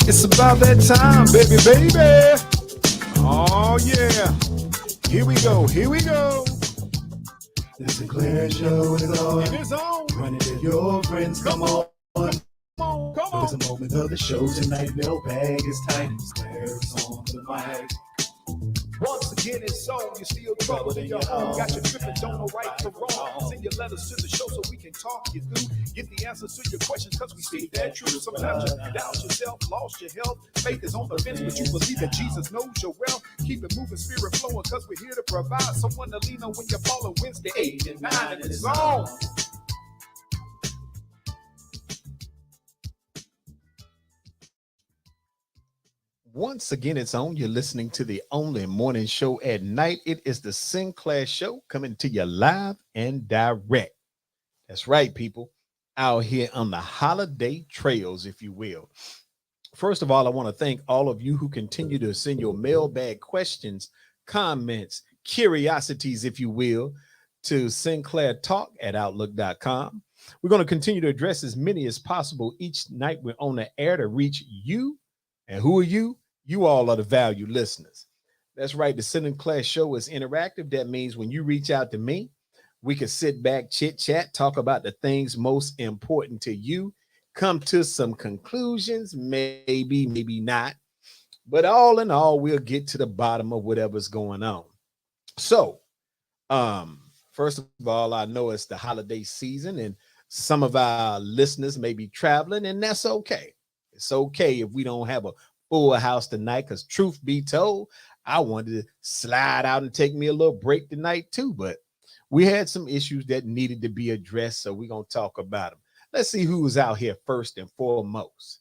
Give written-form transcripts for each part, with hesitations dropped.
It's about that time, baby, baby. Oh, yeah. Here we go. Here we go. The Sinclair Show is on. It is on. Running to your friends. Come on. Come on. There's a moment of the show tonight. Mailbag is tight. Sinclair's on the mic. Once again, it's on. You're still troubled in your home. Got your tripping, don't know right from wrong. Send your letters to the show so we can talk you through. Get the answers to your questions because we see that truth. Sometimes you doubt yourself, lost your health. Faith is on the fence, but you believe that Jesus knows your wealth. Keep it moving, spirit flowing, because we're here to provide someone to lean on when you're falling. Wednesday, 8 and 9, and it's on. Once again, it's on. You're listening to the only morning show at night. It is the Sinclair Show coming to you live and direct. That's right, people. Out here on the holiday trails, if you will. First of all, I want to thank all of you who continue to send your mailbag questions, comments, curiosities, if you will, to sinclairtalk@outlook.com. We're going to continue to address as many as possible each night we're on the air to reach you. And who are you? You all are the valued listeners. That's right. The Sinclair Show is interactive. That means when you reach out to me, we can sit back, chit chat, talk about the things most important to you, come to some conclusions, maybe not. But all in all, we'll get to the bottom of whatever's going on. So, first of all, I know it's the holiday season and some of our listeners may be traveling, and that's okay. It's okay if we don't have a full house tonight, because truth be told, I wanted to slide out and take me a little break tonight too, but we had some issues that needed to be addressed, so we're going to talk about them. Let's see who's out here first and foremost.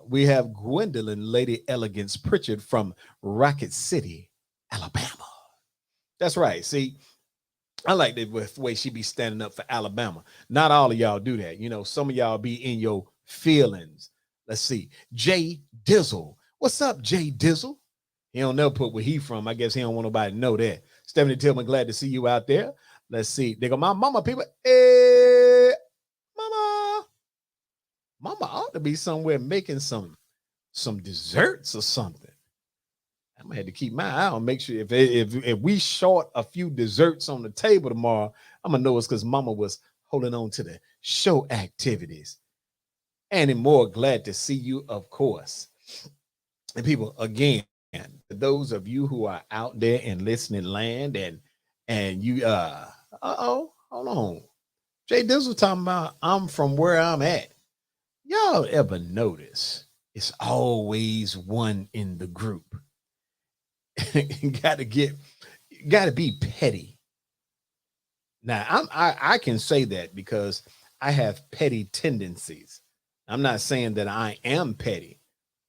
We have Gwendolyn Lady Elegance Pritchard from Rocket City, Alabama. That's right. See, I like the way she be standing up for Alabama. Not all of y'all do that. You know, some of y'all be in your feelings. Let's see. Jay Dizzle. What's up, Jay Dizzle? He don't never put where he from. I guess he don't want nobody to know that. Stephanie Tillman, glad to see you out there. Let's see. They go, my mama, people. Hey, mama. Mama ought to be somewhere making some desserts or something. I'm gonna have to keep my eye on, make sure if we short a few desserts on the table tomorrow, I'm gonna know it's because mama was holding on to the show activities. And more, glad to see you, of course. And people, again, those of you who are out there in listening land and you hold on. Jay Dizzle talking about I'm from where I'm at. Y'all ever notice it's always one in the group? gotta be petty. Now I can say that because I have petty tendencies. I'm not saying that I am petty,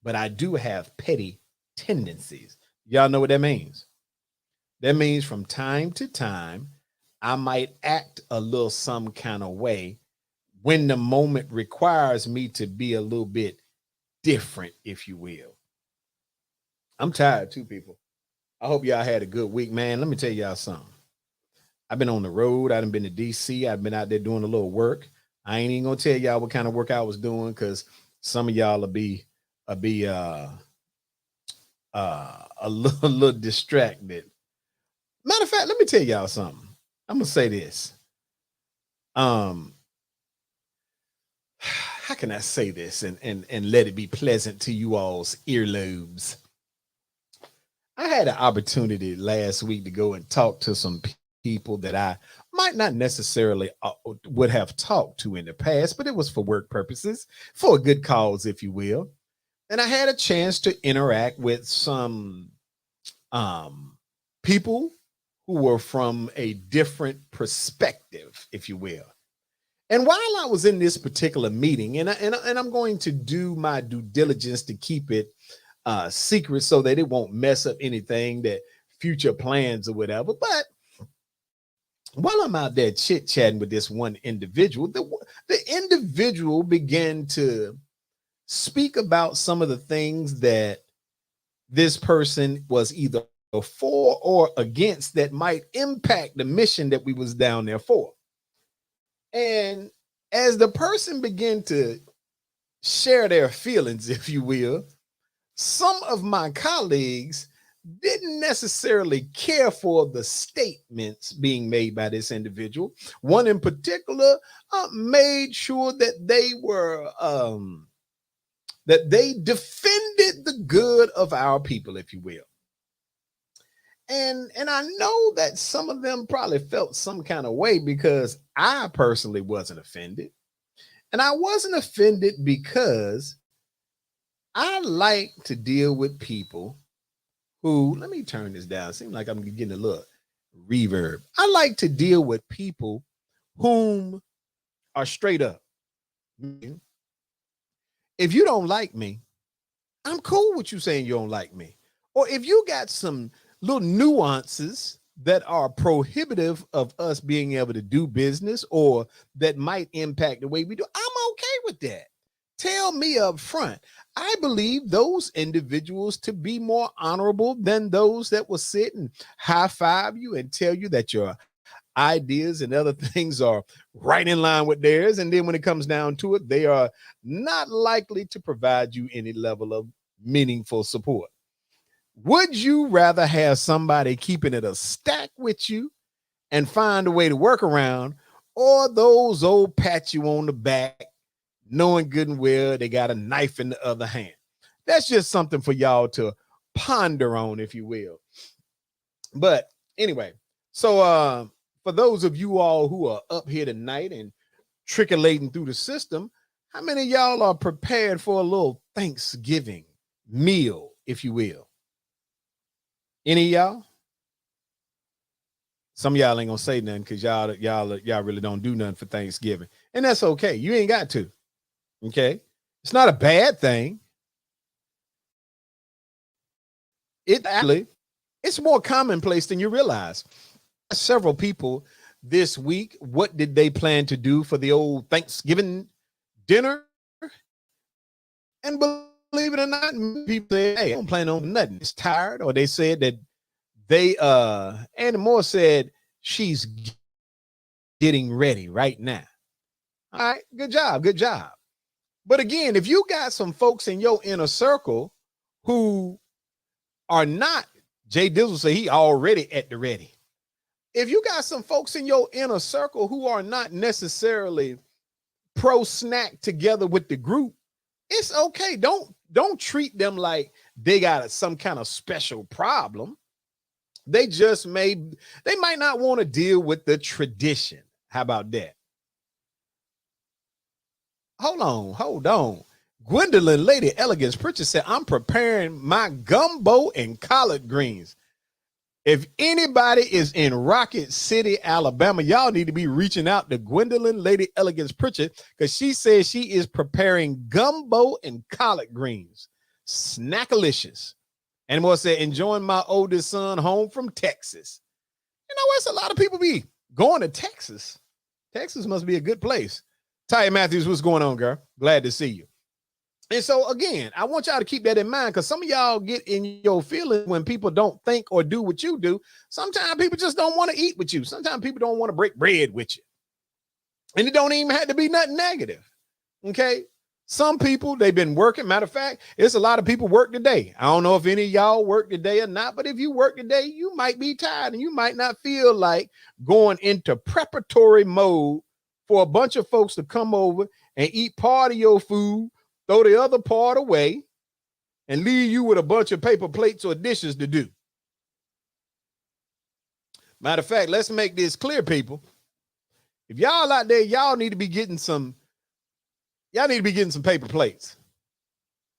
but I do have petty tendencies. Y'all know what that means? That means from time to time, I might act a little some kind of way when the moment requires me to be a little bit different, if you will. I'm tired too, people. I hope y'all had a good week, man. Let me tell y'all something. I've been on the road. I've been to DC. I've been out there doing a little work. I ain't even gonna tell y'all what kind of work I was doing because some of y'all will be a little distracted. Matter of fact, let me tell y'all something. I'm gonna say this. How can I say this and let it be pleasant to you all's earlobes? I had an opportunity last week to go and talk to some people that I might not necessarily would have talked to in the past, but it was for work purposes, for a good cause, if you will. And I had a chance to interact with some people who were from a different perspective, if you will. And while I was in this particular meeting, and I'm going to do my due diligence to keep it secret so that it won't mess up anything that future plans or whatever. But while I'm out there chit-chatting with this one individual, the individual began to speak about some of the things that this person was either for or against that might impact the mission that we was down there for. And as the person began to share their feelings, if you will, some of my colleagues didn't necessarily care for the statements being made by this individual. One in particular made sure that they defended the good of our people, if you will. And I know that some of them probably felt some kind of way, because I personally wasn't offended. And I wasn't offended because I like to deal with people who, let me turn this down. It seems like I'm getting a little reverb. I like to deal with people whom are straight up. If you don't like me, I'm cool with you saying you don't like me. Or if you got some little nuances that are prohibitive of us being able to do business, or that might impact the way we do, I'm okay with that. Tell me up front. I believe those individuals to be more honorable than those that will sit and high five you and tell you that your ideas and other things are right in line with theirs. And then when it comes down to it, they are not likely to provide you any level of meaningful support. Would you rather have somebody keeping it a stack with you and find a way to work around, or those old pat you on the back, knowing good and well they got a knife in the other hand? That's just something for y'all to ponder on, if you will. But anyway, so for those of you all who are up here tonight and trickulating through the system, how many of y'all are prepared for a little Thanksgiving meal, if you will? Any of y'all? Some of y'all ain't gonna say nothing because y'all really don't do nothing for Thanksgiving, and that's okay. You ain't got to. Okay, it's not a bad thing. It's more commonplace than you realize. Several people this week, what did they plan to do for the old Thanksgiving dinner? And believe it or not, people say, hey, I don't plan on nothing. It's tired. Or they said that Andy Moore said she's getting ready right now. All right, good job. But again, if you got some folks in your inner circle who are not, Jay Dizzle say he already at the ready. If you got some folks in your inner circle who are not necessarily pro snack together with the group, it's okay. Don't treat them like they got some kind of special problem. They might not want to deal with the tradition. How about that? Hold on. Gwendolyn Lady Elegance Pritchard said, I'm preparing my gumbo and collard greens. If anybody is in Rocket City, Alabama, y'all need to be reaching out to Gwendolyn Lady Elegance Pritchard, because she says she is preparing gumbo and collard greens. Snackalicious. And more said, enjoying my oldest son home from Texas. You know, it's a lot of people be going to Texas. Texas must be a good place. Taya Matthews, what's going on, girl? Glad to see you. And so, again, I want y'all to keep that in mind, because some of y'all get in your feelings when people don't think or do what you do. Sometimes people just don't want to eat with you. Sometimes people don't want to break bread with you. And it don't even have to be nothing negative. Okay? Some people, they've been working. Matter of fact, it's a lot of people work today. I don't know if any of y'all work today or not, but if you work today, you might be tired and you might not feel like going into preparatory mode for a bunch of folks to come over and eat part of your food, throw the other part away, and leave you with a bunch of paper plates or dishes to do. Matter of fact, let's make this clear, people. If y'all out there, y'all need to be getting some paper plates.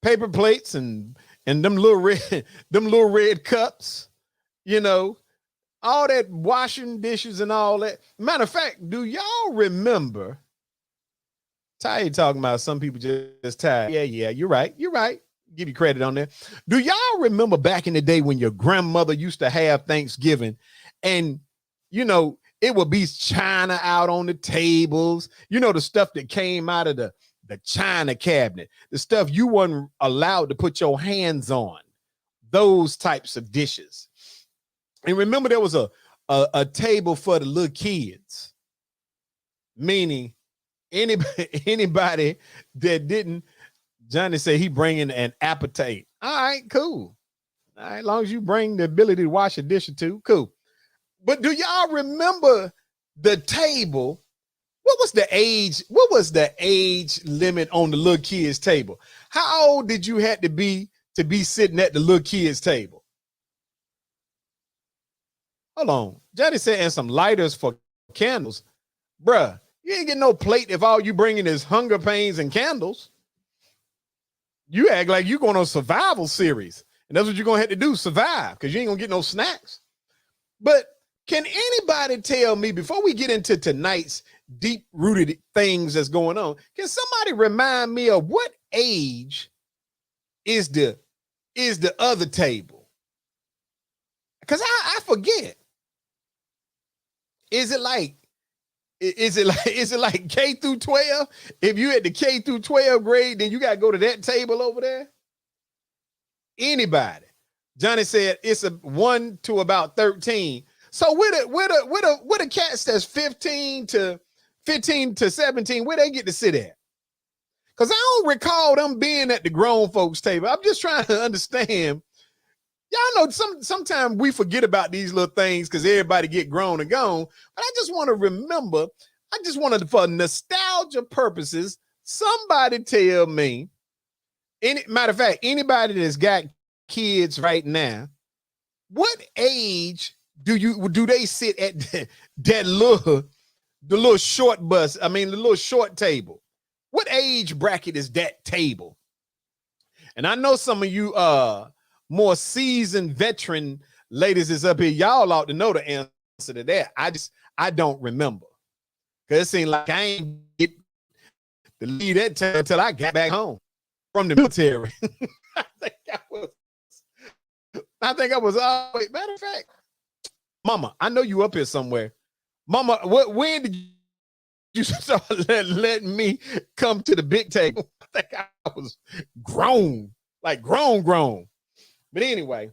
Paper plates and them little red cups, you know, all that washing dishes and all that. Matter of fact, do y'all remember? Ty talking about some people just tired. Yeah, you're right. Give you credit on that. Do y'all remember back in the day when your grandmother used to have Thanksgiving, and you know, it would be china out on the tables, you know, the stuff that came out of the china cabinet, the stuff you weren't allowed to put your hands on, those types of dishes. And remember, there was a table for the little kids, meaning anybody that didn't Johnny said he bringing an appetite. All right, cool. All right, as long as you bring the ability to wash a dish or two, cool. But do y'all remember the table? What was the age? What was the age limit on the little kids' table? How old did you have to be sitting at the little kids' table? Hold on. Johnny said, and some lighters for candles. Bruh, you ain't getting no plate if all you bringing is hunger pains and candles. You act like you going on a survival series. And that's what you're going to have to do, survive, because you ain't going to get no snacks. But can anybody tell me, before we get into tonight's deep-rooted things that's going on, can somebody remind me of what age is the other table? Because I forget. Is it like K through 12? If you at the K through 12 grade, then you got to go to that table over there? Anybody? Johnny said it's a 1 to about 13. So with the cats that's 15 to 17, where they get to sit at? Because I don't recall them being at the grown folks table. I'm just trying to understand. Y'all know sometimes we forget about these little things because everybody get grown and gone. But I just want to remember, I just wanted, for nostalgia purposes, somebody tell me, matter of fact, anybody that's got kids right now, what age do they sit at the little short bus? I mean, the little short table. What age bracket is that table? And I know some of you more seasoned veteran ladies is up here. Y'all ought to know the answer to that. I don't remember. Because it seemed like I ain't get to leave that table until I got back home from the military. I think I was wait, matter of fact, Mama, I know you up here somewhere. Mama, when did you start letting me come to the big table? I think I was grown, like grown. But anyway,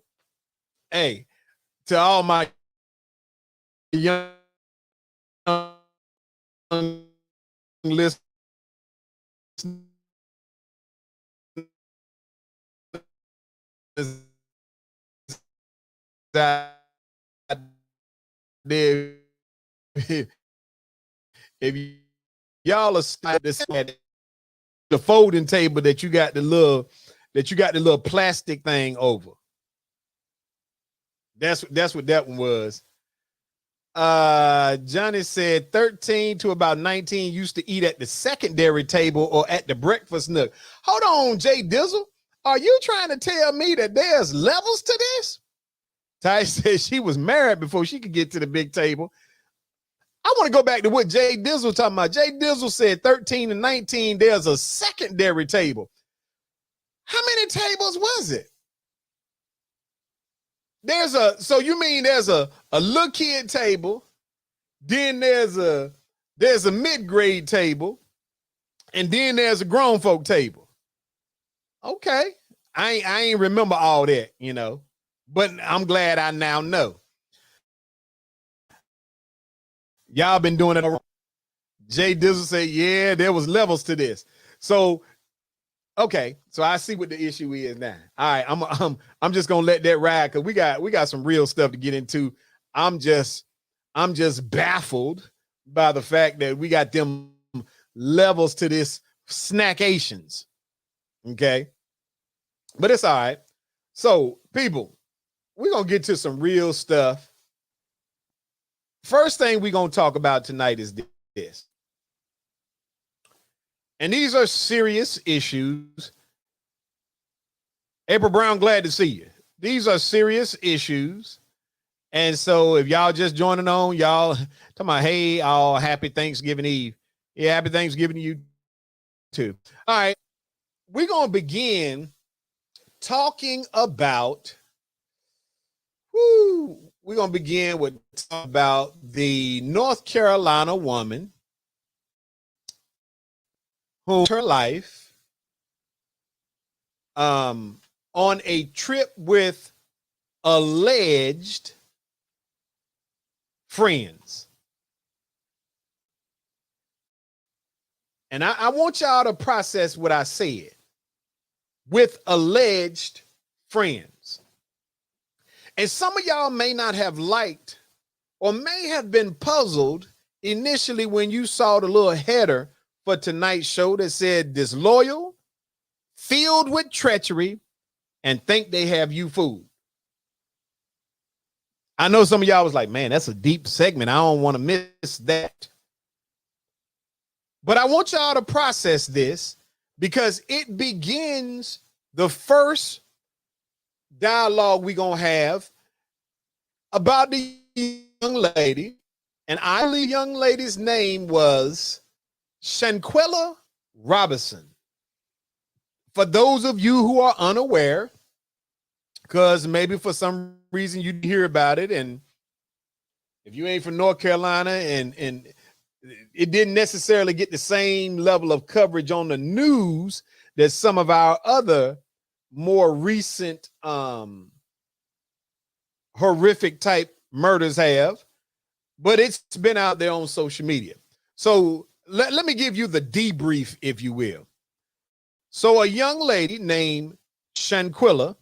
hey, to all my young listeners, if y'all are at the folding table that you got the little plastic thing over. That's what that one was. Johnny said 13 to about 19 used to eat at the secondary table or at the breakfast nook. Hold on, Jay Dizzle. Are you trying to tell me that there's levels to this? Ty said she was married before she could get to the big table. I want to go back to what Jay Dizzle was talking about. Jay Dizzle said 13 to 19, there's a secondary table. How many tables was it? So you mean there's a little kid table, then there's a mid-grade table, and then there's a grown folk table. Okay. I ain't remember all that, but I'm glad I now know. Y'all been doing it wrong. Jay Dizzle said, yeah, there was levels to this. So, okay, so I see what the issue is now. All right, I'm just gonna let that ride because we got some real stuff to get into. I'm just baffled by the fact that we got them levels to this snackations. Okay, but it's all right. So, people, we're gonna get to some real stuff. First thing we're gonna talk about tonight is this. And these are serious issues. April Brown, glad to see you. These are serious issues. And so if y'all just joining on, y'all talking about, hey, all happy Thanksgiving Eve. Yeah, happy Thanksgiving to you too. All right. We're going to begin talking about, we're going to begin with about the North Carolina woman who her life on a trip with alleged friends. And I want y'all to process what I said. with alleged friends. And some of y'all may not have liked or may have been puzzled initially when you saw the little header for tonight's show that said disloyal, filled with treachery, and think they have you fooled. I know some of y'all was like, man, that's a deep segment. I don't want to miss that. But I want y'all to process this because it begins the first dialogue we're going to have about the young lady. And I believe young lady's name was Shanquella Robinson. For those of you who are unaware, because maybe for some reason you hear about it, and if you ain't from North Carolina and it didn't necessarily get the same level of coverage on the news that some of our other more recent horrific type murders have, but it's been out there on social media. So let me give you the debrief, if you will. So a young lady named Shanquella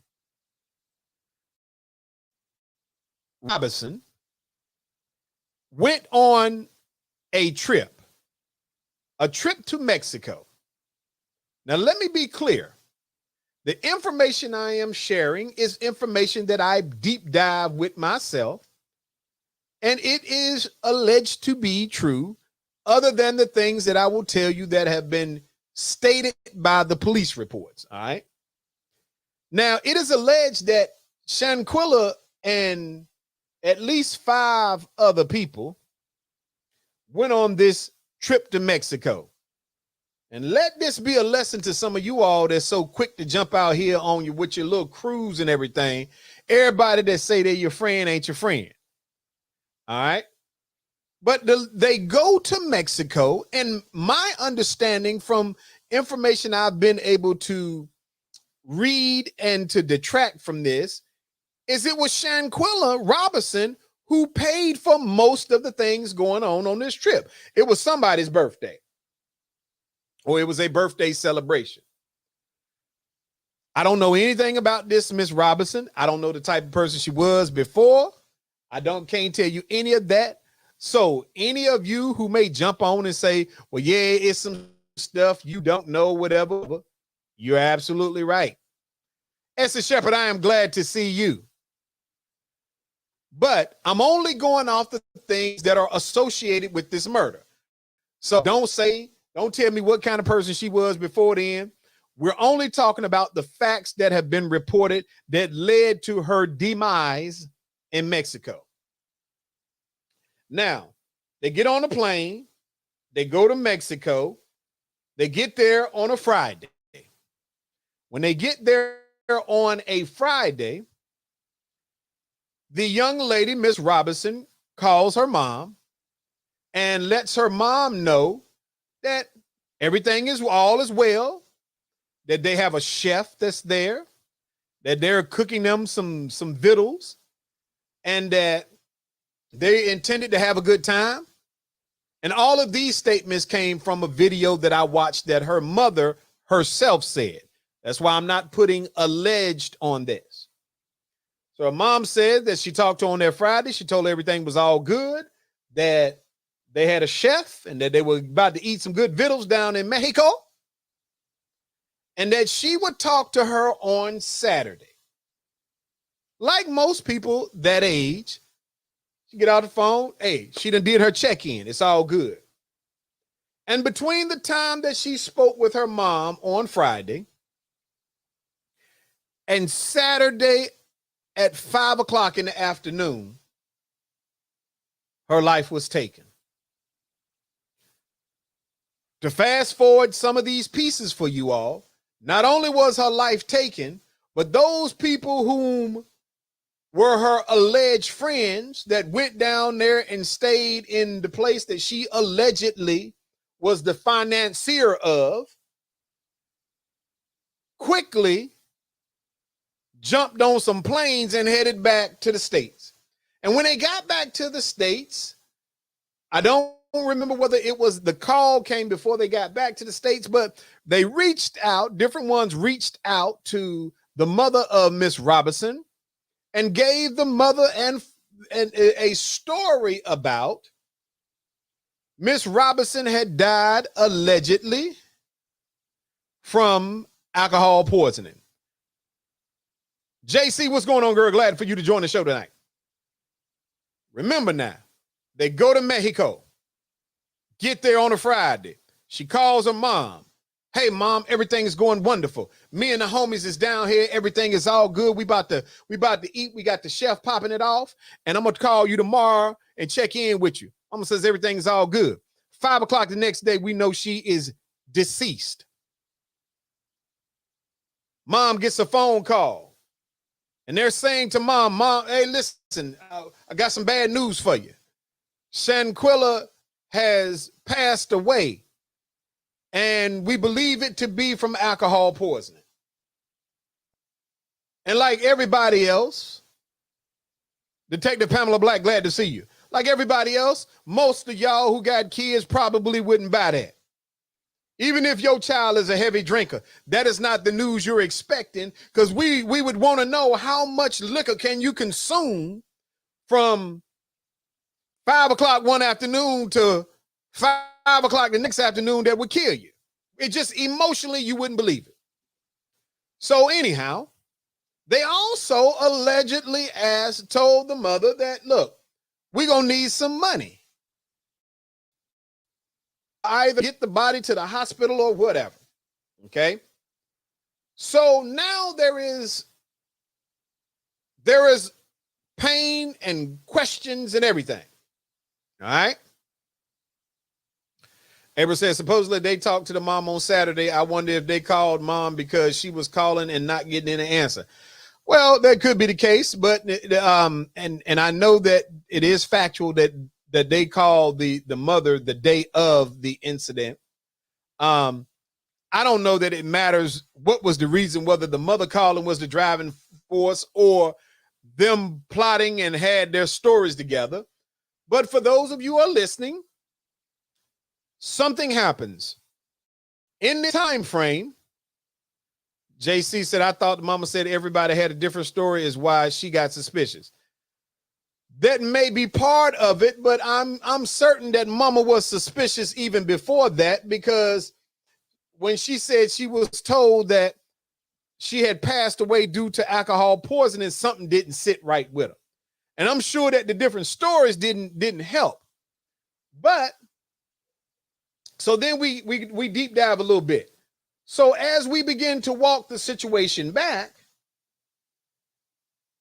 Robinson went on a trip to Mexico. Now, let me be clear. The information I am sharing is information that I deep dive with myself, and it is alleged to be true, other than the things that I will tell you that have been stated by the police reports. All right. Now, it is alleged that Shanquella and at least 5 other people went on this trip to Mexico. And let this be a lesson to some of you all that's so quick to jump out here on you with your little cruise and everything. Everybody that say they're your friend ain't your friend. All right. But they go to Mexico, and my understanding from information I've been able to read and to detract from this is it was Shanquella Robinson who paid for most of the things going on this trip. It was somebody's birthday, or it was a birthday celebration. I don't know anything about this Miss Robinson. I don't know the type of person she was before. Can't tell you any of that. So any of you who may jump on and say, well, yeah, it's some stuff you don't know, whatever, you're absolutely right. Esther Shepherd, I am glad to see you. But I'm only going off the things that are associated with this murder. So don't tell me what kind of person she was before then. We're only talking about the facts that have been reported that led to her demise in Mexico. Now, they get on a plane, they go to Mexico, they get there on a Friday. When they get there on a Friday, the young lady, Miss Robinson, calls her mom and lets her mom know that everything is all is well, that they have a chef that's there, that they're cooking them some victuals, and that they intended to have a good time. And all of these statements came from a video that I watched that her mother herself said. That's why I'm not putting alleged on this. So her mom said that she talked to her on that Friday. She told her everything was all good, that they had a chef and that they were about to eat some good victuals down in Mexico, and that she would talk to her on Saturday. Like most people that age, she get out the phone. Hey, she done did her check-in. It's all good. And between the time that she spoke with her mom on Friday and Saturday at 5 o'clock in the afternoon, her life was taken. To fast forward some of these pieces for you all, not only was her life taken, but those people whom were her alleged friends that went down there and stayed in the place that she allegedly was the financier of, quickly jumped on some planes and headed back to the States. And when they got back to the States, I don't remember whether it was the call came before they got back to the States, but they reached out, different ones reached out to the mother of Miss Robinson and gave the mother and a story about Miss Robinson had died allegedly from alcohol poisoning. JC, what's going on, girl? Glad for you to join the show tonight. Remember now, they go to Mexico, get there on a Friday. She calls her mom. Hey, mom, everything is going wonderful. Me and the homies is down here. Everything is all good. We about to eat. We got the chef popping it off. And I'm going to call you tomorrow and check in with you. Mama says everything is all good. 5 o'clock the next day, we know she is deceased. Mom gets a phone call. And they're saying to mom, hey, listen, I got some bad news for you. Shanquilla has passed away. And we believe it to be from alcohol poisoning. And like everybody else, Detective Pamela Black, glad to see you. Like everybody else, most of y'all who got kids probably wouldn't buy that. Even if your child is a heavy drinker, that is not the news you're expecting, because we would want to know how much liquor can you consume from 5 o'clock one afternoon to 5 o'clock the next afternoon that would kill you. It just emotionally, you wouldn't believe it. So anyhow, they also allegedly told the mother that, look, we're going to need some money. Either get the body to the hospital or whatever. Okay. So now there is pain and questions and everything. All right. Abra says, supposedly they talked to the mom on Saturday. I wonder if they called mom because she was calling and not getting any answer. Well, that could be the case, but and I know that it is factual that they called the mother the day of the incident. I don't know that it matters what was the reason, whether the mother calling was the driving force or them plotting and had their stories together. But for those of you who are listening, something happens in this time frame. JC said, I thought the mama said everybody had a different story is why she got suspicious. That may be part of it, but I'm certain that mama was suspicious even before that, because when she said she was told that she had passed away due to alcohol poisoning, something didn't sit right with her. And I'm sure that the different stories didn't help. But so then we deep dive a little bit. So as we begin to walk the situation back,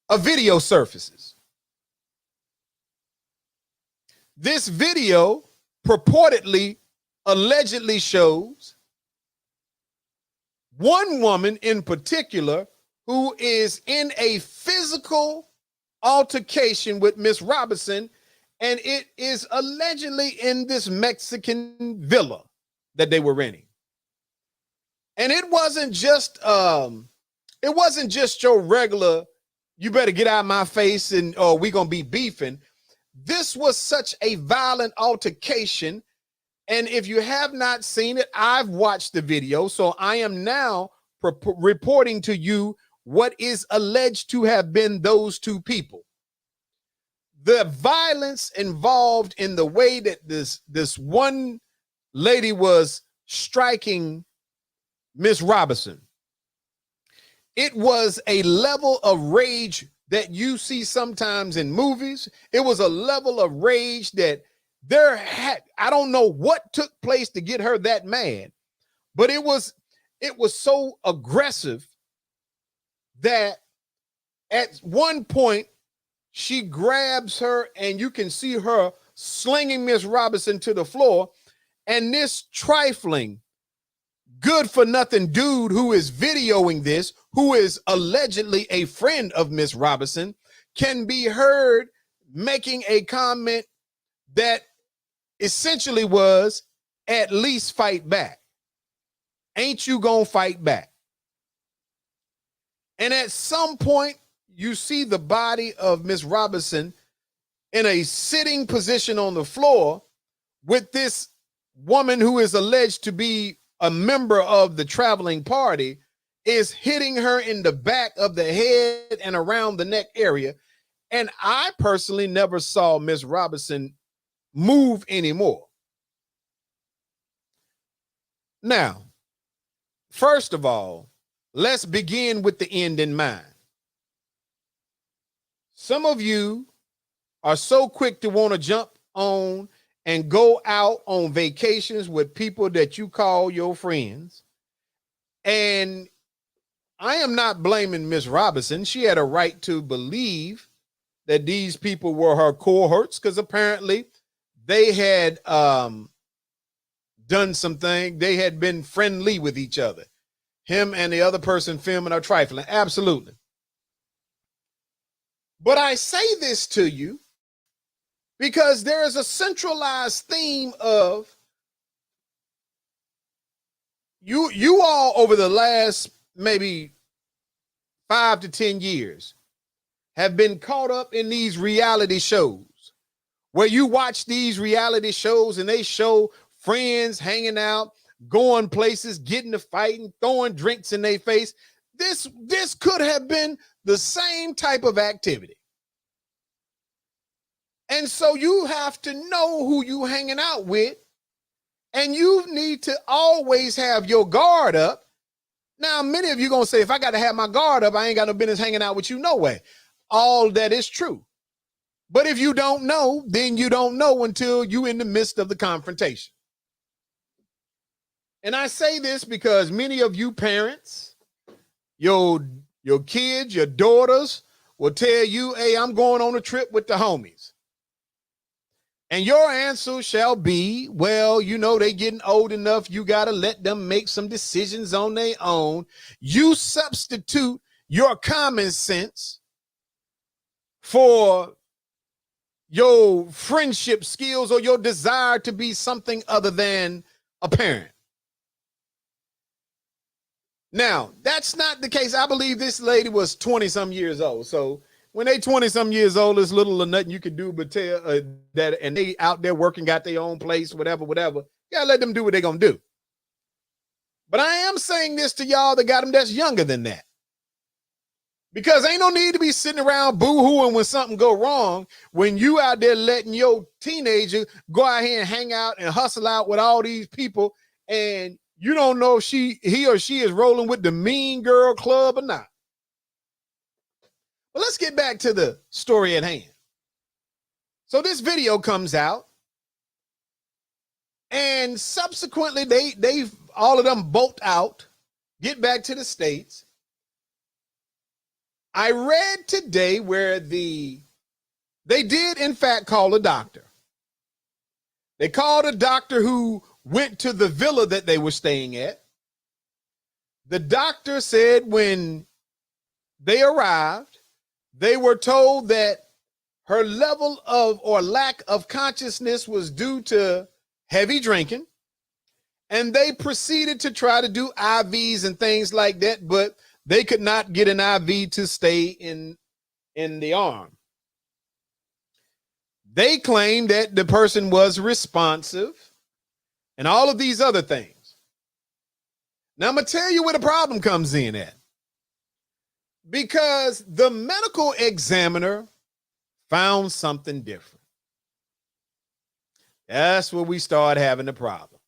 a video surfaces. This video purportedly, allegedly shows one woman in particular who is in a physical altercation with Miss Robinson, and it is allegedly in this Mexican villa that they were renting. And it wasn't just your regular, you better get out of my face and we're gonna be beefing. This was such a violent altercation. And if you have not seen it, I've watched the video. So I am now reporting to you what is alleged to have been those two people. The violence involved in the way that this one lady was striking Miss Robinson. It was a level of rage that you see sometimes in movies. It was a level of rage that I don't know what took place to get her that mad, but it was so aggressive that at one point she grabs her and you can see her slinging Miss Robinson to the floor. And this trifling, good for nothing dude who is videoing this, who is allegedly a friend of Miss Robinson, can be heard making a comment that essentially was, at least fight back. Ain't you gonna fight back? And at some point, you see the body of Miss Robinson in a sitting position on the floor with this woman who is alleged to be a member of the traveling party is hitting her in the back of the head and around the neck area. And I personally never saw Miss Robinson move anymore. Now, first of all, let's begin with the end in mind. Some of you are so quick to want to jump on and go out on vacations with people that you call your friends. And I am not blaming Miss Robinson. She had a right to believe that these people were her cohorts because apparently they had done something. They had been friendly with each other. Him and the other person filming or trifling. Absolutely. But I say this to you because there is a centralized theme of you all over the last maybe 5 to 10 years have been caught up in these reality shows where you watch these reality shows and they show friends hanging out, going places, getting to fighting, throwing drinks in their face. This could have been the same type of activity. And so you have to know who you hanging out with, and you need to always have your guard up. Now, many of you going to say, if I got to have my guard up, I ain't got no business hanging out with you no way. All that is true. But if you don't know, then you don't know until you in the midst of the confrontation. And I say this because many of you parents, your kids, your daughters will tell you, hey, I'm going on a trip with the homies. And your answer shall be, well, you know, they getting old enough. You got to let them make some decisions on their own. You substitute your common sense for your friendship skills or your desire to be something other than a parent. Now, that's not the case. I believe this lady was 20-some years old. So when they 20-some years old, there's little or nothing you can do but tell that, and they out there working, got their own place, whatever. You gotta let them do what they're gonna do. But I am saying this to y'all that got them that's younger than that. Because ain't no need to be sitting around boo-hooing when something go wrong when you out there letting your teenager go out here and hang out and hustle out with all these people, and you don't know if he or she is rolling with the mean girl club or not. But let's get back to the story at hand. So this video comes out, and subsequently they all of them bolt out, get back to the States. I read today where they did in fact call a doctor. They called a doctor who went to the villa that they were staying at. The doctor said when they arrived, they were told that her level of or lack of consciousness was due to heavy drinking, and they proceeded to try to do IVs and things like that, but they could not get an IV to stay in the arm. They claimed that the person was responsive and all of these other things. Now, I'm going to tell you where the problem comes in at. Because the medical examiner found something different. That's where we start having the problem.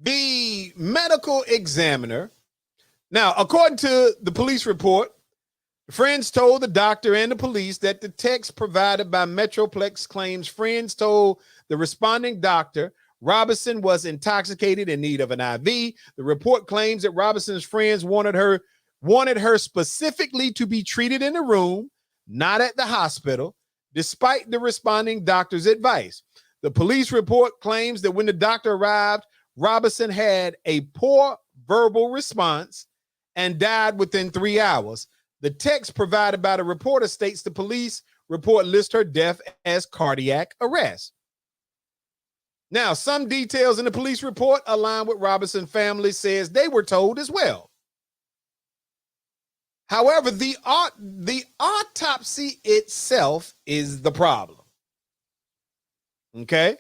The medical examiner, now, according to the police report, friends told the doctor and the police that the text provided by Metroplex claims friends told the responding doctor Robinson was intoxicated in need of an IV. The report claims that Robinson's friends wanted her specifically to be treated in a room, not at the hospital, despite the responding doctor's advice. The police report claims that when the doctor arrived, Robinson had a poor verbal response and died within 3 hours. The text provided by the reporter states the police report lists her death as cardiac arrest. Now, some details in the police report align with Robinson's family says they were told as well. However, the autopsy itself is the problem. Okay.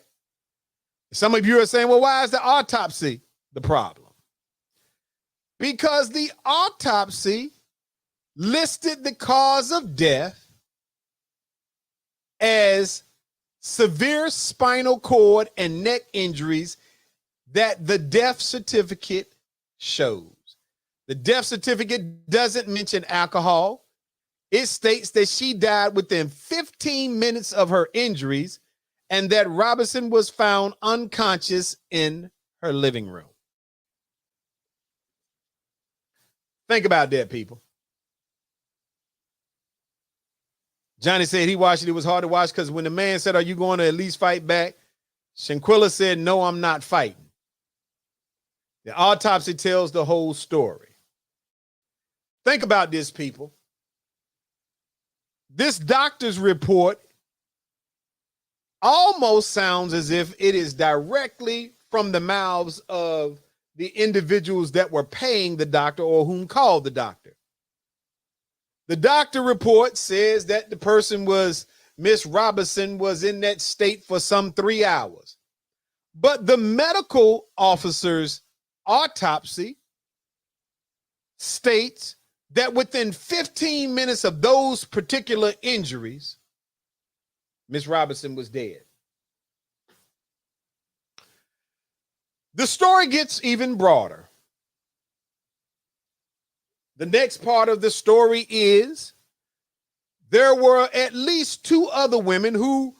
Some of you are saying, well, why is the autopsy the problem? Because the autopsy listed the cause of death as severe spinal cord and neck injuries that the death certificate shows. The death certificate doesn't mention alcohol. It states that she died within 15 minutes of her injuries and that Robinson was found unconscious in her living room. Think about that, people. Johnny said he watched it. It was hard to watch because when the man said, are you going to at least fight back? Shanquilla said, no, I'm not fighting. The autopsy tells the whole story. Think about this, people. This doctor's report almost sounds as if it is directly from the mouths of the individuals that were paying the doctor or whom called the doctor. The doctor report says that the person was, Miss Robinson was in that state for some 3 hours. But the medical officer's autopsy states that within 15 minutes of those particular injuries, Miss Robinson was dead. The story gets even broader. The next part of the story is there were at least 2 other women who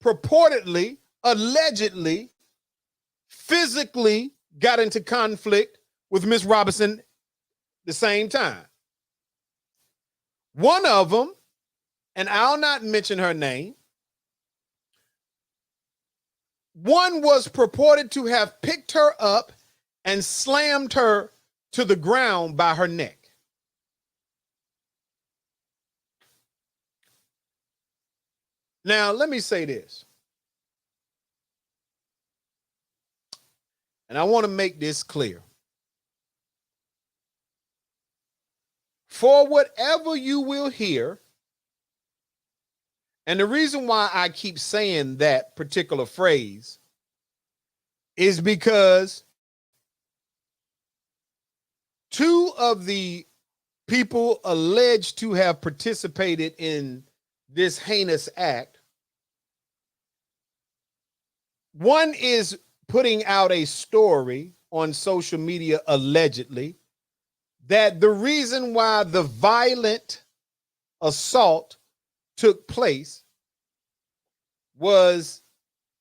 purportedly, allegedly, physically got into conflict with Miss Robinson the same time. One of them, and I'll not mention her name, one was purported to have picked her up and slammed her to the ground by her neck. Now, let me say this. And I want to make this clear. For whatever you will hear, and the reason why I keep saying that particular phrase is because 2 of the people alleged to have participated in this heinous act, one is putting out a story on social media allegedly that the reason why the violent assault took place was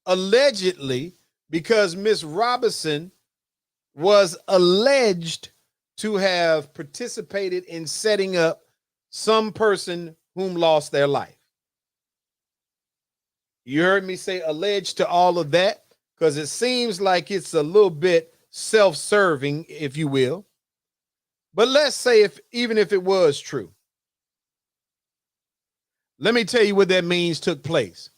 allegedly because Miss Robinson was alleged to have participated in setting up some person whom lost their life. You heard me say alleged to all of that because it seems like it's a little bit self-serving, if you will. But let's say even if it was true, let me tell you what that means took place.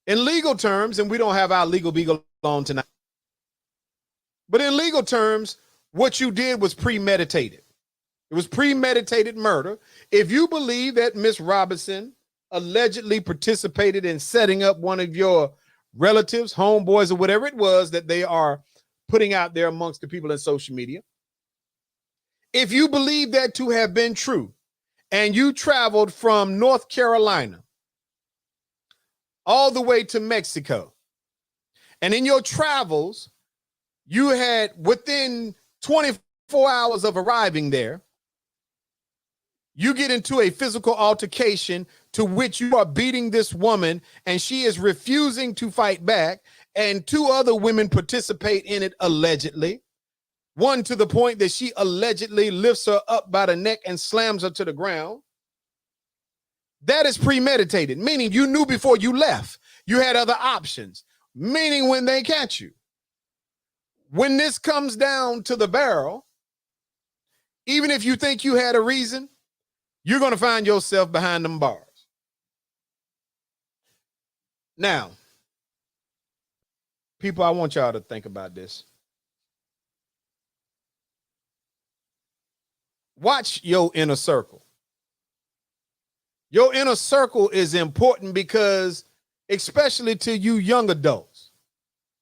In legal terms, and we don't have our legal beagle on tonight, but in legal terms, what you did was premeditated. It was premeditated murder. If you believe that Miss Robinson allegedly participated in setting up one of your relatives, homeboys, or whatever it was that they are putting out there amongst the people in social media, if you believe that to have been true, and you traveled from North Carolina all the way to Mexico, and in your travels, you had within 24 hours of arriving there, you get into a physical altercation to which you are beating this woman and she is refusing to fight back, and 2 other women participate in it allegedly. One to the point that she allegedly lifts her up by the neck and slams her to the ground. That is premeditated, meaning you knew before you left. You had other options, meaning when they catch you. When this comes down to the barrel, even if you think you had a reason, you're going to find yourself behind them bars. Now, people, I want y'all to think about this. Watch your inner circle. Your inner circle is important because especially to you young adults,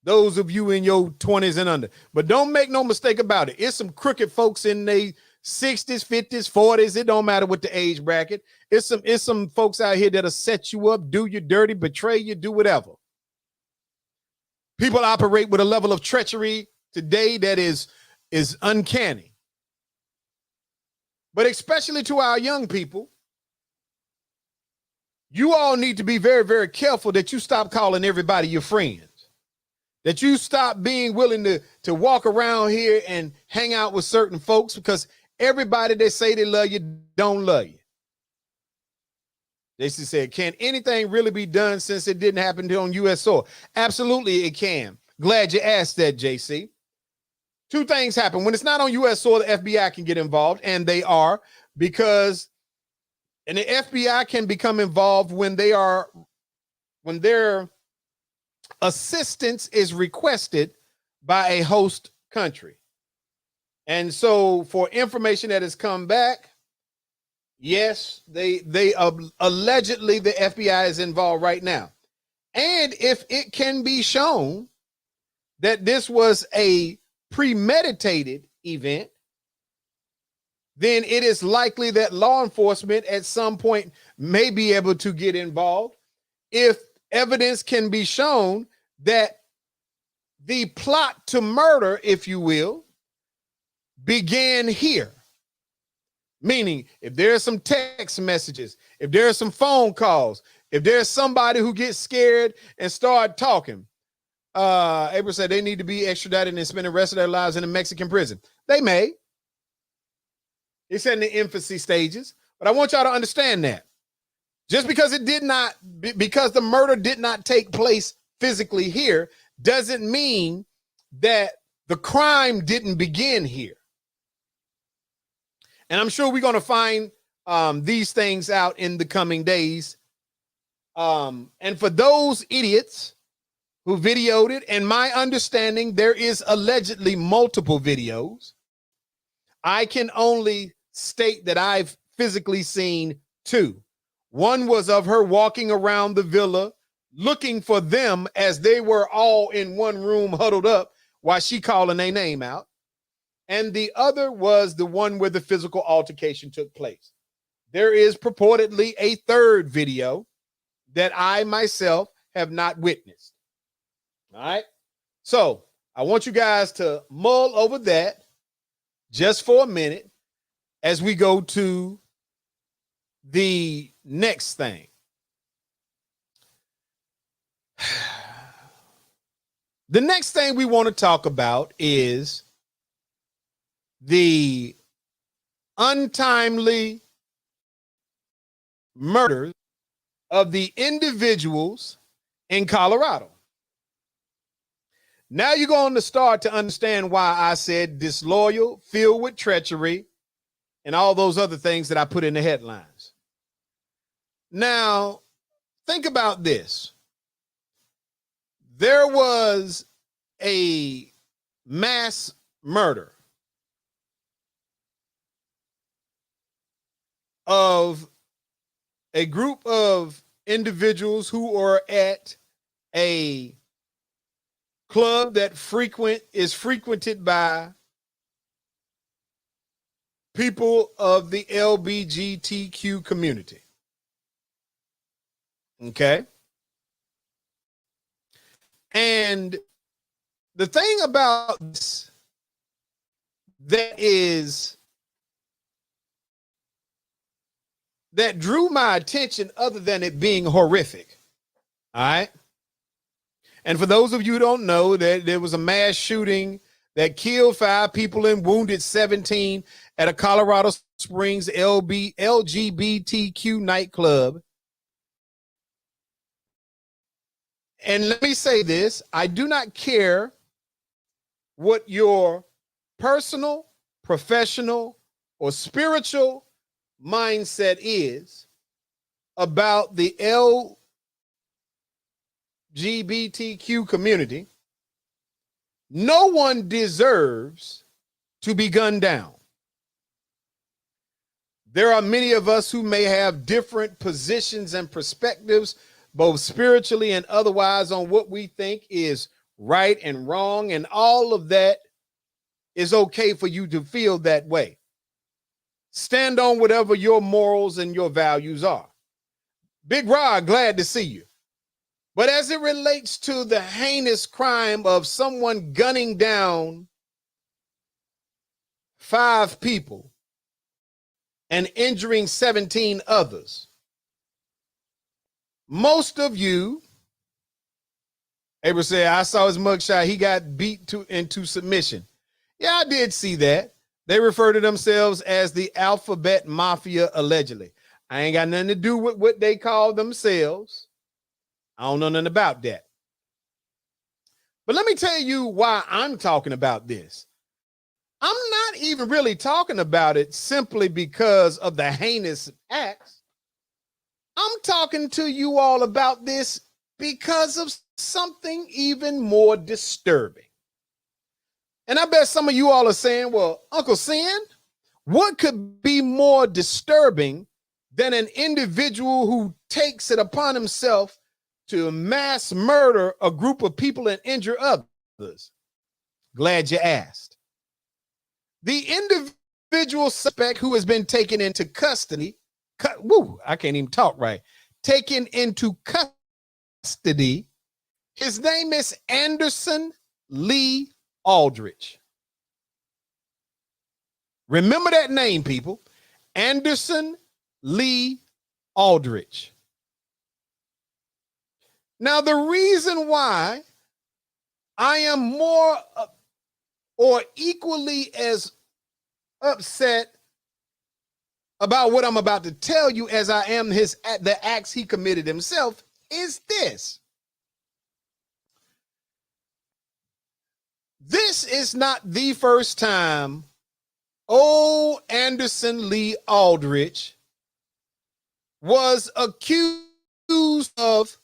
those of you in your 20s and under. But don't make no mistake about it. It's some crooked folks in their 60s, 50s, 40s. It don't matter what the age bracket. It's some folks out here that'll set you up, do you dirty, betray you, do whatever. People operate with a level of treachery today that is uncanny. But especially to our young people, you all need to be very, very careful that you stop calling everybody your friends, that you stop being willing to walk around here and hang out with certain folks, because everybody that say they love you don't love you. They said, can anything really be done since it didn't happen on U.S. soil? Absolutely, it can. Glad you asked that, JC. Two things happen. When it's not on U.S. soil, the FBI can get involved, and they are, because, and the FBI can become involved when their assistance is requested by a host country. And so for information that has come back, yes, they allegedly the FBI is involved right now. And if it can be shown that this was a premeditated event, then it is likely that law enforcement at some point may be able to get involved if evidence can be shown that the plot to murder, if you will, began here. Meaning, if there's some text messages, if there's some phone calls, if there's somebody who gets scared and start talking, April said they need to be extradited and spend the rest of their lives in a Mexican prison. They may. It's in the infancy stages, but I want y'all to understand that just because because the murder did not take place physically here, doesn't mean that the crime didn't begin here. And I'm sure we're going to find these things out in the coming days. And for those idiots who videoed it, and my understanding, there is allegedly multiple videos. I can only state that I've physically seen two. One was of her walking around the villa looking for them as they were all in one room huddled up while she calling their name out. And the other was the one where the physical altercation took place. There is purportedly a third video that I myself have not witnessed. All right. So I want you guys to mull over that just for a minute as we go to the next thing. The next thing we want to talk about is the untimely murder of the individuals in Colorado. Now you're going to start to understand why I said disloyal, filled with treachery, and all those other things that I put in the headlines. Now, think about this. There was a mass murder of a group of individuals who are at a club that is frequented by people of the LGBTQ community. Okay. And the thing about this that drew my attention, other than it being horrific, all right? And for those of you who don't know, that there was a mass shooting that killed 5 people and wounded 17 at a Colorado Springs LGBTQ nightclub. And let me say this, I do not care what your personal, professional, or spiritual mindset is about the LGBTQ community. No one deserves to be gunned down. There are many of us who may have different positions and perspectives both spiritually and otherwise, on what we think is right and wrong, and all of that is okay for you to feel that way. Stand on whatever your morals and your values are. Big Rod, glad to see you. But as it relates to the heinous crime of someone gunning down 5 people and injuring 17 others, most of you, Abel said, I saw his mugshot. He got beat into submission. Yeah, I did see that. They refer to themselves as the Alphabet Mafia, allegedly. I ain't got nothing to do with what they call themselves. I don't know nothing about that. But let me tell you why I'm talking about this. I'm not even really talking about it simply because of the heinous acts. I'm talking to you all about this because of something even more disturbing. And I bet some of you all are saying, well, Uncle Sin, what could be more disturbing than an individual who takes it upon himself to mass murder a group of people and injure others? Glad you asked. The individual suspect who has been taken into custody, I can't even talk right, taken into custody, his name is Anderson Lee Aldrich. Remember that name, people. Anderson Lee Aldrich. Now, the reason why I am more or equally as upset about what I'm about to tell you as I am the acts he committed himself is this. This is not the first time old Anderson Lee Aldrich was accused of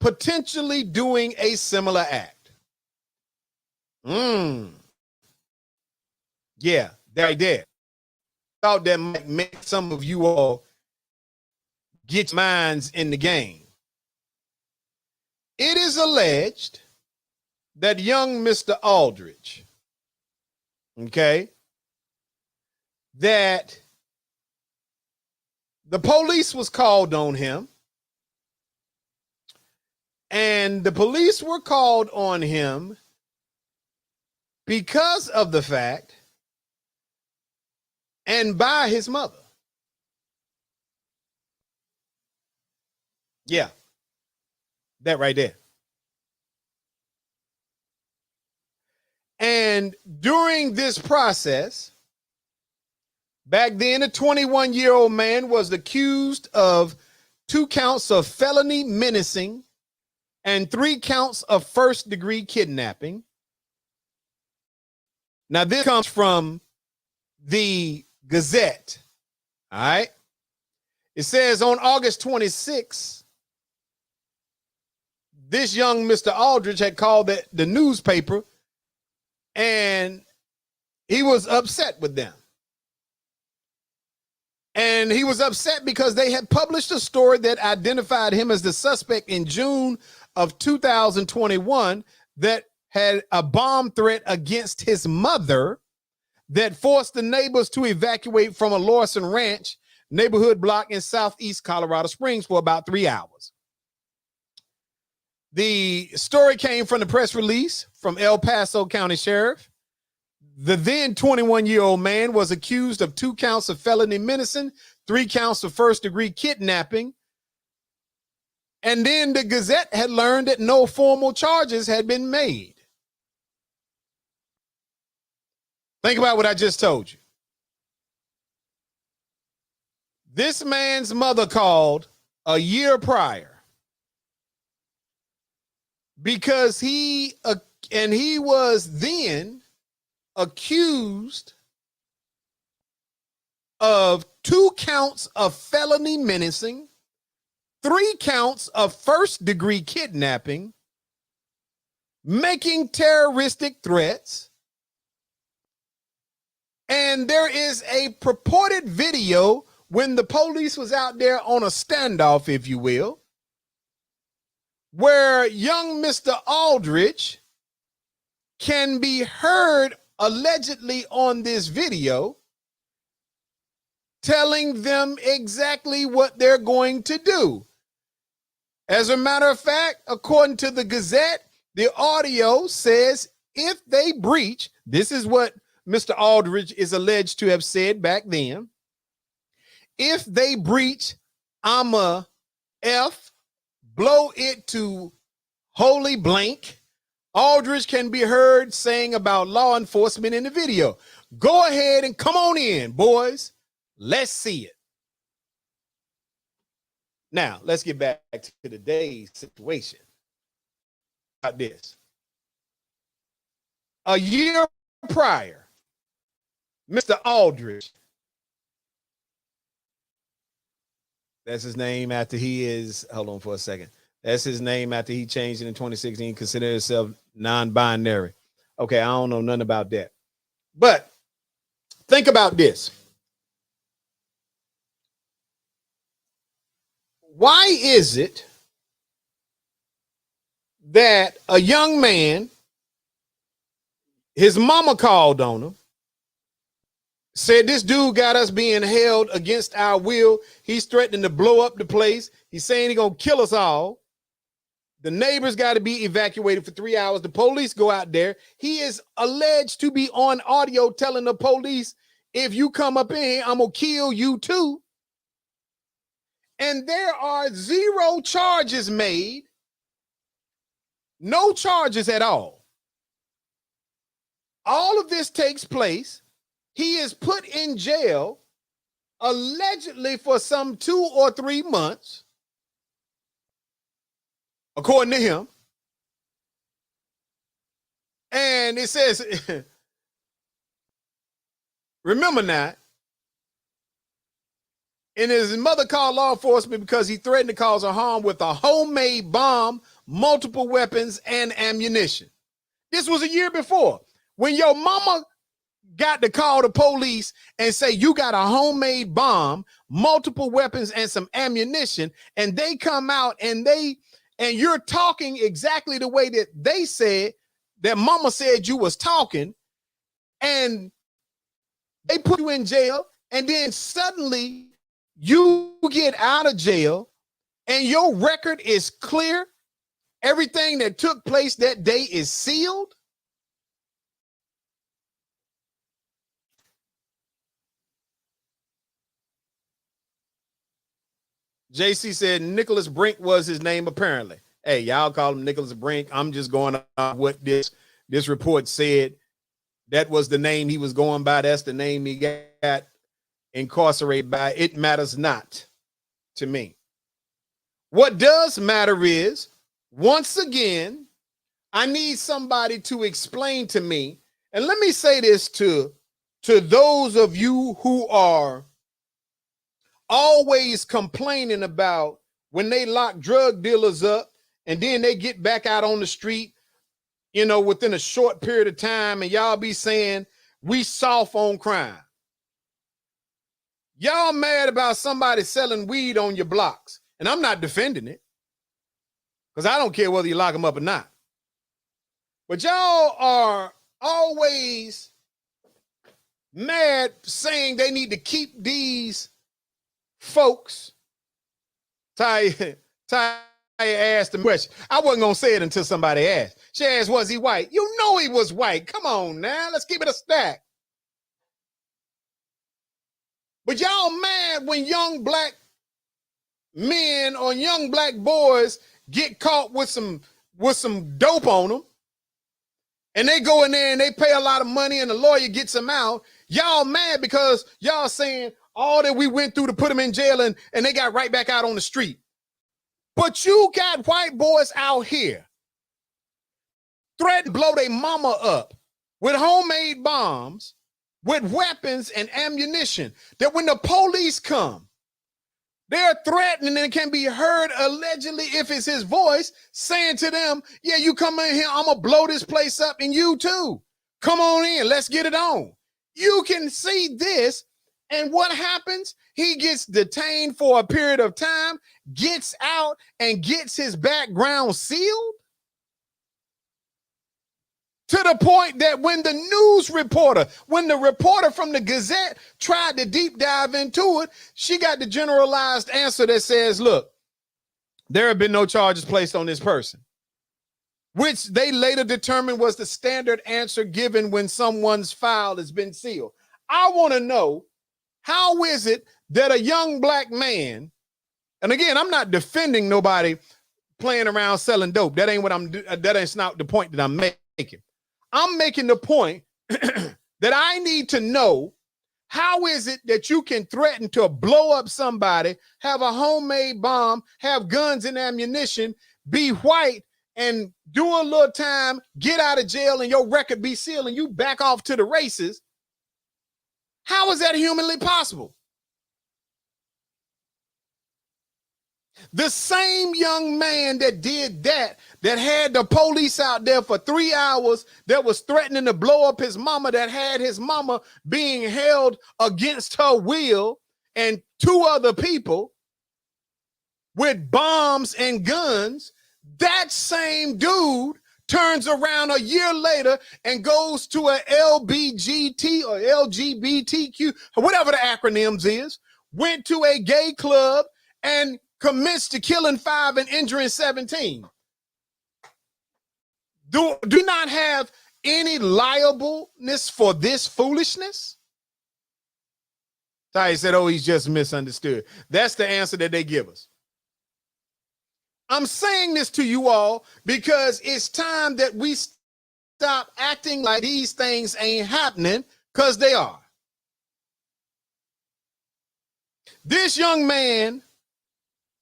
potentially doing a similar act. Yeah, right there. Thought that might make some of you all get your minds in the game. It is alleged that young Mr. Aldrich, okay, that the police was called on him, and the police were called on him because of the fact and by his mother. Yeah, that right there. And during this process, back then, a 21-year-old man was accused of 2 counts of felony menacing and 3 counts of first-degree kidnapping. Now, this comes from the Gazette. All right. It says on August 26, this young Mr. Aldrich had called the newspaper, and he was upset with them. And he was upset because they had published a story that identified him as the suspect in June of 2021 that had a bomb threat against his mother that forced the neighbors to evacuate from a Lawson Ranch neighborhood block in southeast Colorado Springs for about 3 hours. The story came from the press release from El Paso County Sheriff. The then 21-year-old man was accused of 2 counts of felony menacing, 3 counts of first-degree kidnapping. And then the Gazette had learned that no formal charges had been made. Think about what I just told you. This man's mother called a year prior because he was then accused of 2 counts of felony menacing, 3 counts of first-degree kidnapping, making terroristic threats, and there is a purported video when the police was out there on a standoff, if you will, where young Mr. Aldridge can be heard allegedly on this video telling them exactly what they're going to do. As a matter of fact, according to the Gazette, the audio says if they breach, this is what Mr. Aldridge is alleged to have said back then. If they breach, I'm a F, blow it to holy blank. Aldridge can be heard saying about law enforcement in the video. Go ahead and come on in, boys. Let's see it. Now, let's get back to today's situation. About this. A year prior, Mr. Aldridge, that's his name after he is, hold on for a second. That's his name after he changed it in 2016, considered himself non-binary. Okay, I don't know nothing about that. But think about this. Why is it that a young man, his mama called on him, said this dude got us being held against our will. He's threatening to blow up the place. He's saying he's going to kill us all. The neighbors got to be evacuated for 3 hours. The police go out there. He is alleged to be on audio telling the police, if you come up in here, I'm going to kill you too. And there are 0 charges made. No charges at all. All of this takes place. He is put in jail allegedly for some 2 or 3 months, according to him. And it says, remember now, and his mother called law enforcement because he threatened to cause her harm with a homemade bomb, multiple weapons, and ammunition. This was a year before. When your mama got to call the police and say you got a homemade bomb, multiple weapons, and some ammunition, and they come out and you're talking exactly the way that they said, that mama said you was talking, and they put you in jail, and then suddenly you get out of jail and your record is clear. Everything that took place that day is sealed. JC said Nicholas Brink was his name, apparently. Hey, y'all call him Nicholas Brink. I'm just going on what this report said. That was the name he was going by. That's the name he got incarcerated by. It matters not to me. What does matter is, once again, I need somebody to explain to me, and let me say this to those of you who are always complaining about when they lock drug dealers up and then they get back out on the street, within a short period of time, and y'all be saying we soft on crime. Y'all mad about somebody selling weed on your blocks, and I'm not defending it because I don't care whether you lock them up or not. But y'all are always mad saying they need to keep these folks. Ty asked the question. I wasn't going to say it until somebody asked. She asked, was he white? You know he was white. Come on now. Let's keep it a stack. But y'all mad when young black men or young black boys get caught with some dope on them, and they go in there and they pay a lot of money and the lawyer gets them out. Y'all mad because y'all saying all that we went through to put them in jail and they got right back out on the street. But you got white boys out here threatening to blow their mama up with homemade bombs, with weapons and ammunition, that when the police come, they're threatening and can be heard allegedly, if it's his voice, saying to them, yeah, you come in here, I'm going to blow this place up, and you too. Come on in, let's get it on. You can see this And what happens? He gets detained for a period of time, gets out, and gets his background sealed. To the point that when the reporter from the Gazette tried to deep dive into it, she got the generalized answer that says, look, there have been no charges placed on this person, which they later determined was the standard answer given when someone's file has been sealed. I want to know, how is it that a young black man, and again, I'm not defending nobody playing around selling dope. That ain't not the point that I'm making. I'm making the point that I need to know, how is it that you can threaten to blow up somebody, have a homemade bomb, have guns and ammunition, be white, and do a little time, get out of jail, and your record be sealed, and you back off to the races? How is that humanly possible? The same young man that did that had the police out there for 3 hours, that was threatening to blow up his mama, that had his mama being held against her will, and 2 other people with bombs and guns, that same dude turns around a year later and goes to a LBGT or LGBTQ, or whatever the acronyms is, went to a gay club and commits to killing 5 and injuring 17. Do not have any liableness for this foolishness? Ty said, oh, he's just misunderstood. That's the answer that they give us. I'm saying this to you all because it's time that we stop acting like these things ain't happening, because they are. This young man,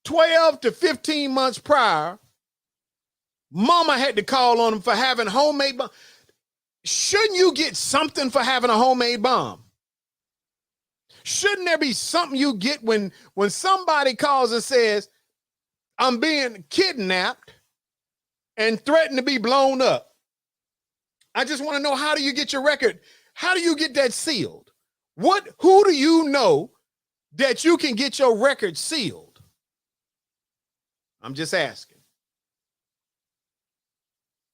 12 to 15 months prior, mama had to call on him for having homemade bomb. Shouldn't you get something for having a homemade bomb? Shouldn't there be something you get when somebody calls and says, I'm being kidnapped and threatened to be blown up? I just want to know, how do you get your record? How do you get that sealed? Who do you know that you can get your record sealed? I'm just asking.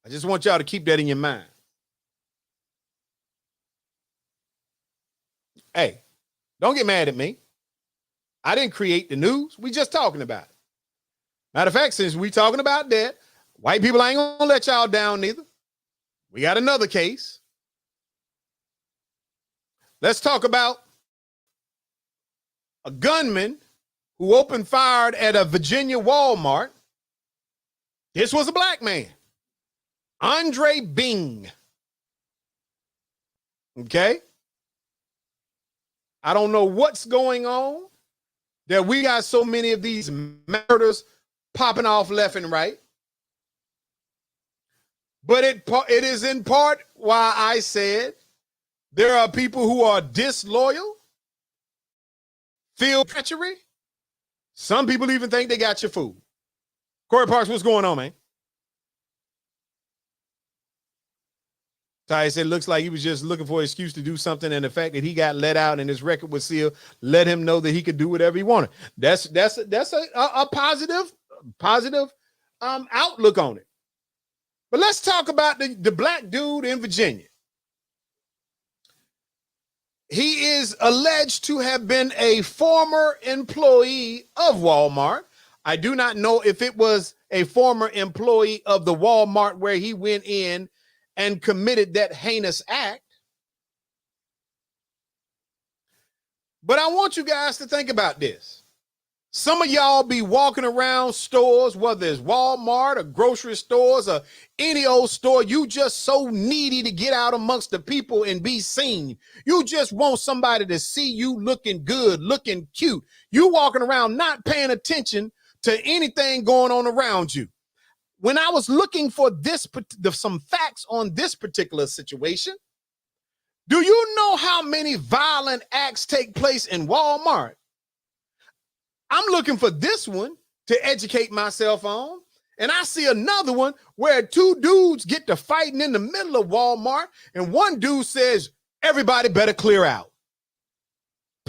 I just want y'all to keep that in your mind. Hey, don't get mad at me. I didn't create the news. We just talking about it. Matter of fact, since we talking about that, white people ain't gonna let y'all down neither. We got another case. Let's talk about a gunman who opened fire at a Virginia Walmart. This was a black man, Andre Bing. Okay. I don't know what's going on that we got so many of these murders popping off left and right. But it is in part why I said there are people who are disloyal, feel treachery. Some people even think they got your food. Corey Parks, what's going on, man? Ty said, looks like he was just looking for an excuse to do something, and the fact that he got let out and his record was sealed let him know that he could do whatever he wanted. That's a positive outlook on it. But let's talk about the black dude in Virginia. He is alleged to have been a former employee of Walmart. I do not know if it was a former employee of the Walmart where he went in and committed that heinous act. But I want you guys to think about this. Some of y'all be walking around stores, whether it's Walmart or grocery stores or any old store. You just so needy to get out amongst the people and be seen. You just want somebody to see you looking good, looking cute. You walking around not paying attention to anything going on around you. When I was looking for some facts on this particular situation, do you know how many violent acts take place in Walmart? I'm looking for this one to educate myself on, and I see another one where 2 dudes get to fighting in the middle of Walmart, and one dude says, everybody better clear out.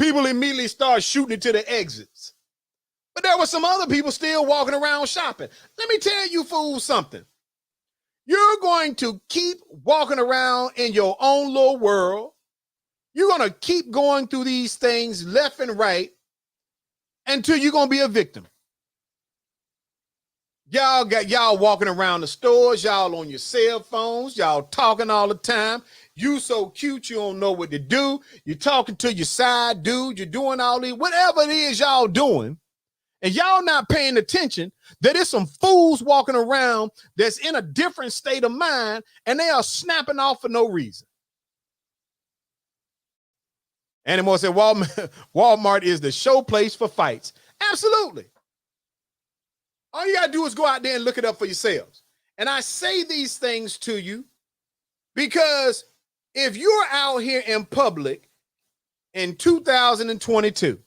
People immediately start shooting into the exits. But there were some other people still walking around shopping. Let me tell you fools something. You're going to keep walking around in your own little world. You're going to keep going through these things left and right until you're going to be a victim. Y'all walking around the stores, y'all on your cell phones, y'all talking all the time. You so cute, you don't know what to do. You're talking to your side dude, you're doing all these, whatever it is y'all doing, and y'all not paying attention that there's some fools walking around that's in a different state of mind, and they are snapping off for no reason. Anymore said Walmart is the show place for fights. Absolutely. All you got to do is go out there and look it up for yourselves. And I say these things to you because if you're out here in public in 2022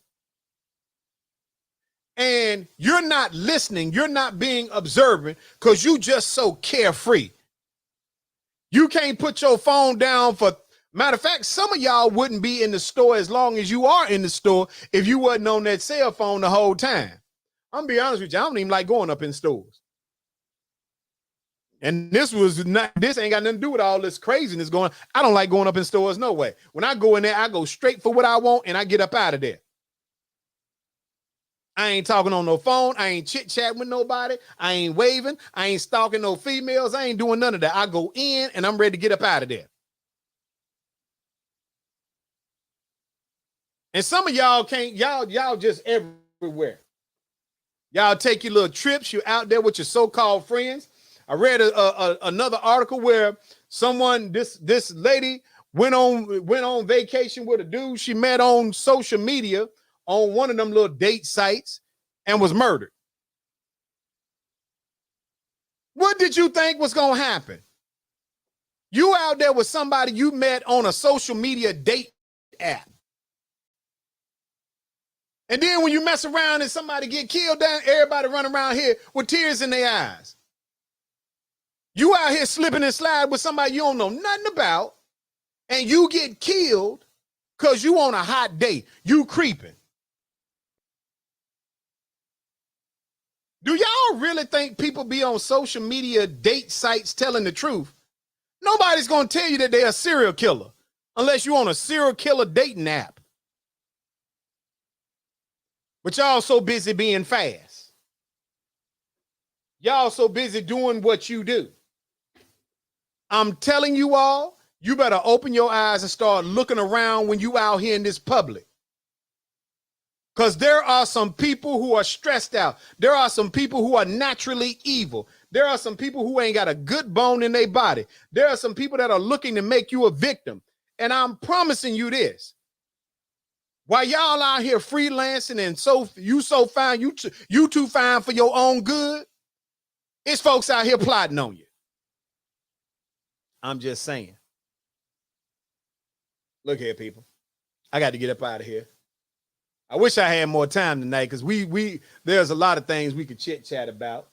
and you're not listening, you're not being observant because you just so carefree. You can't put your phone down for, matter of fact, some of y'all wouldn't be in the store as long as you are in the store if you wasn't on that cell phone the whole time. I'm gonna be honest with you, I don't even like going up in stores. And this ain't got nothing to do with all this craziness going. I don't like going up in stores, no way. When I go in there, I go straight for what I want and I get up out of there. I ain't talking on no phone. I ain't chit-chatting with nobody. I ain't waving. I ain't stalking no females. I ain't doing none of that. I go in and I'm ready to get up out of there. And some of y'all can't, y'all just everywhere. Y'all take your little trips. You're out there with your so-called friends. I read another article where this lady went on vacation with a dude she met on social media on one of them little date sites and was murdered. What did you think was going to happen? You out there with somebody you met on a social media date app. And then when you mess around and somebody get killed, down, everybody run around here with tears in their eyes. You out here slipping and slide with somebody you don't know nothing about, and you get killed because you on a hot date. You creeping. Do y'all really think people be on social media date sites telling the truth? Nobody's going to tell you that they're a serial killer unless you're on a serial killer dating app. But y'all so busy being fast. Y'all so busy doing what you do. I'm telling you all, you better open your eyes and start looking around when you out here in this public. Because there are some people who are stressed out. There are some people who are naturally evil. There are some people who ain't got a good bone in their body. There are some people that are looking to make you a victim. And I'm promising you this. While y'all out here freelancing and you so fine, you too fine for your own good, it's folks out here plotting on you. I'm just saying. Look here, people. I got to get up out of here. I wish I had more time tonight because there's a lot of things we could chit-chat about.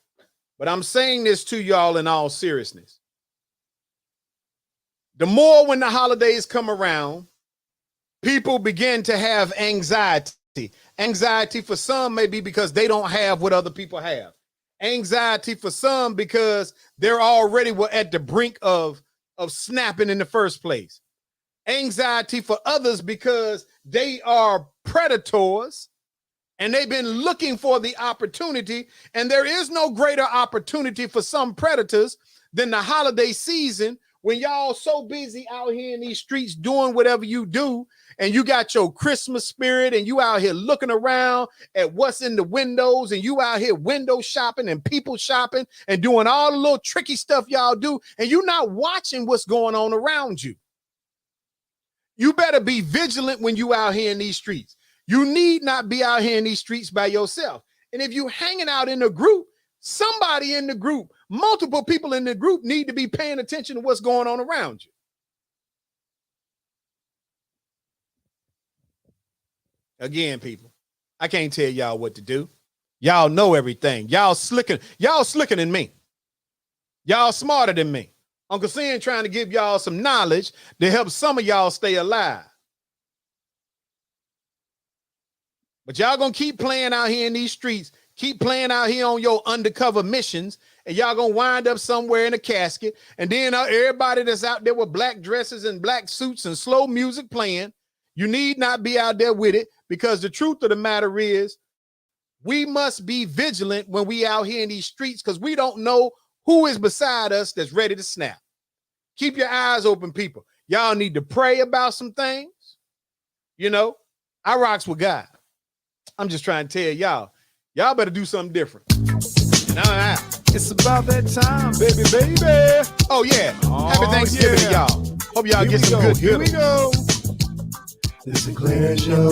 But I'm saying this to y'all in all seriousness. The more when the holidays come around, people begin to have anxiety. Anxiety for some may be because they don't have what other people have. Anxiety for some because they're already at the brink of snapping in the first place. Anxiety for others because they are predators and they've been looking for the opportunity, and there is no greater opportunity for some predators than the holiday season when y'all so busy out here in these streets doing whatever you do, and you got your Christmas spirit and you out here looking around at what's in the windows, and you out here window shopping and people shopping and doing all the little tricky stuff y'all do, and you're not watching what's going on around you. You better be vigilant when you out here in these streets. You need not be out here in these streets by yourself. And if you hanging out in a group, somebody in the group, multiple people in the group need to be paying attention to what's going on around you. Again, people, I can't tell y'all what to do. Y'all know everything. Y'all slicker than me. Y'all smarter than me. Uncle Sin trying to give y'all some knowledge to help some of y'all stay alive. But y'all gonna keep playing out here in these streets, keep playing out here on your undercover missions, and y'all gonna wind up somewhere in a casket. And then everybody that's out there with black dresses and black suits and slow music playing, you need not be out there with it, because the truth of the matter is we must be vigilant when we out here in these streets, because we don't know who is beside us that's ready to snap. Keep your eyes open, people. Y'all need to pray about some things. You know, I rocks with God. I'm just trying to tell y'all better do something different. Now, It's about that time, baby. oh yeah. Happy Thanksgiving to y'all. Hope y'all get some good. Here we go. The Sinclair Show.